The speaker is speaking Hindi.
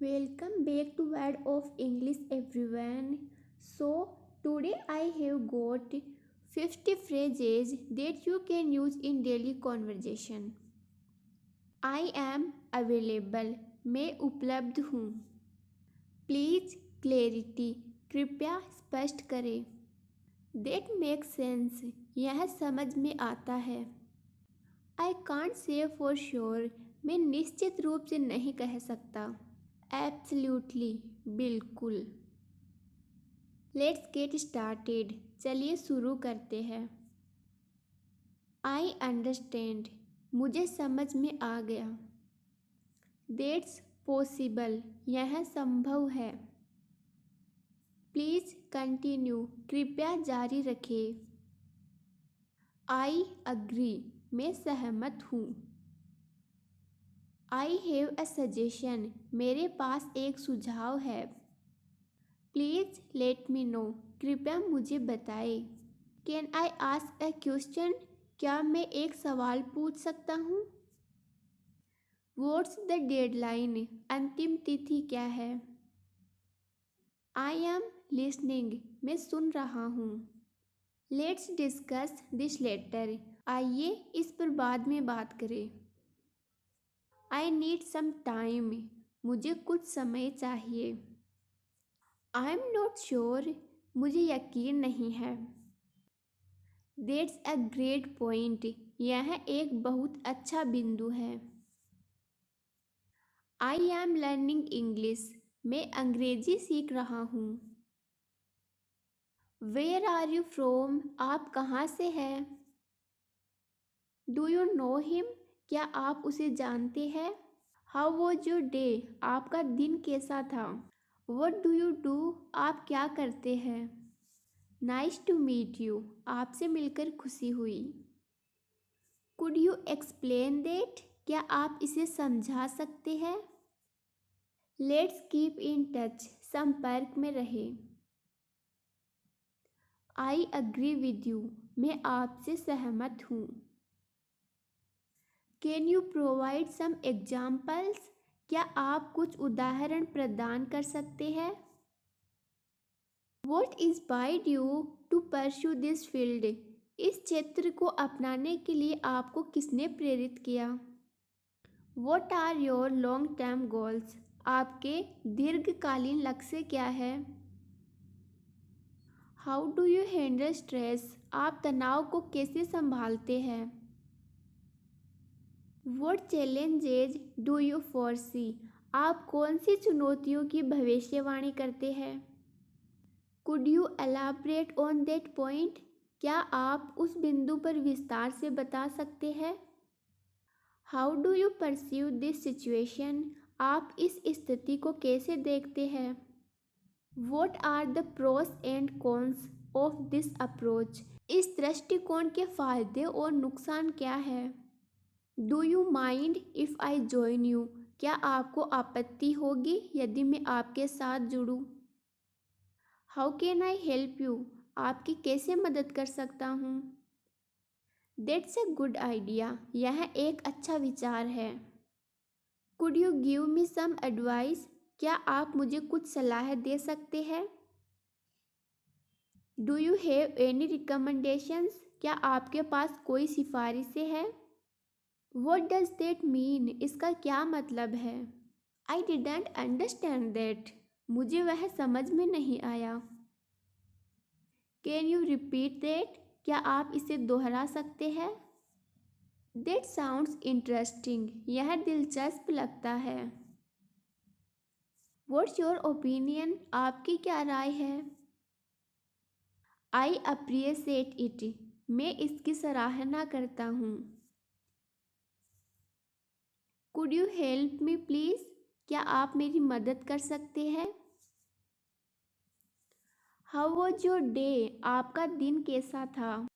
Welcome back to Word of English everyone. So today I have got 50 phrases that you can use in daily conversation. I am available. मैं उपलब्ध हूँ. Please clarity. कृपया स्पष्ट करें. That makes sense. यह समझ में आता है. I can't say for sure. मैं निश्चित रूप से नहीं कह सकता. Absolutely, बिल्कुल. Let's get started. चलिए शुरू करते हैं. I understand. मुझे समझ में आ गया. That's possible. यह संभव है. Please continue. कृपया जारी रखें. I agree. मैं सहमत हूँ. I have a suggestion. मेरे पास एक सुझाव है. Please let me know. कृपया मुझे बताएं. Can I ask a question? क्या मैं एक सवाल पूछ सकता हूँ? What's the deadline? अंतिम तिथि क्या है? I am listening. मैं सुन रहा हूँ. Let's discuss this later. आइए इस पर बाद में बात करें. I need some time. मुझे कुछ समय चाहिए. I'm not sure. मुझे यकीन नहीं है. That's a great point. यह एक बहुत अच्छा बिंदु है. I am learning English. मैं अंग्रेजी सीख रहा हूँ. Where are you from? आप कहाँ से हैं? Do you know him? क्या आप उसे जानते हैं? How was your day? आपका दिन कैसा था? What do you do? आप क्या करते हैं? Nice to meet you. आपसे मिलकर खुशी हुई. Could you explain that? क्या आप इसे समझा सकते हैं? Let's keep in touch. संपर्क में रहें. I agree with you. मैं आपसे सहमत हूँ. Can you provide some examples? क्या आप कुछ उदाहरण प्रदान कर सकते हैं? What inspired you to pursue this field? इस क्षेत्र को अपनाने के लिए आपको किसने प्रेरित किया? What are your long-term goals? आपके दीर्घकालीन लक्ष्य क्या है? How do you handle stress? आप तनाव को कैसे संभालते हैं? What challenges do you foresee? आप कौन सी चुनौतियों की भविष्यवाणी करते हैं? Could you elaborate on that point? क्या आप उस बिंदु पर विस्तार से बता सकते हैं? How do you perceive this situation? आप इस स्थिति को कैसे देखते हैं? What are the pros and cons of this approach? इस दृष्टिकोण के फायदे और नुकसान क्या है? Do you mind if I join you? क्या आपको आपत्ति होगी यदि मैं आपके साथ जुड़ूं? How can I help you? आपकी कैसे मदद कर सकता हूँ? That's a good idea. यह एक अच्छा विचार है. Could you give me some advice? क्या आप मुझे कुछ सलाह दे सकते हैं? Do you have any recommendations? क्या आपके पास कोई सिफारिशें हैं? What does that mean? इसका क्या मतलब है? I didn't understand that. मुझे वह समझ में नहीं आया. Can you repeat that? क्या आप इसे दोहरा सकते हैं? That sounds interesting. यह दिलचस्प लगता है. What's your opinion? आपकी क्या राय है? I appreciate it. मैं इसकी सराहना करता हूँ. Could you help me please? क्या आप मेरी मदद कर सकते हैं? How was your day? आपका दिन कैसा था?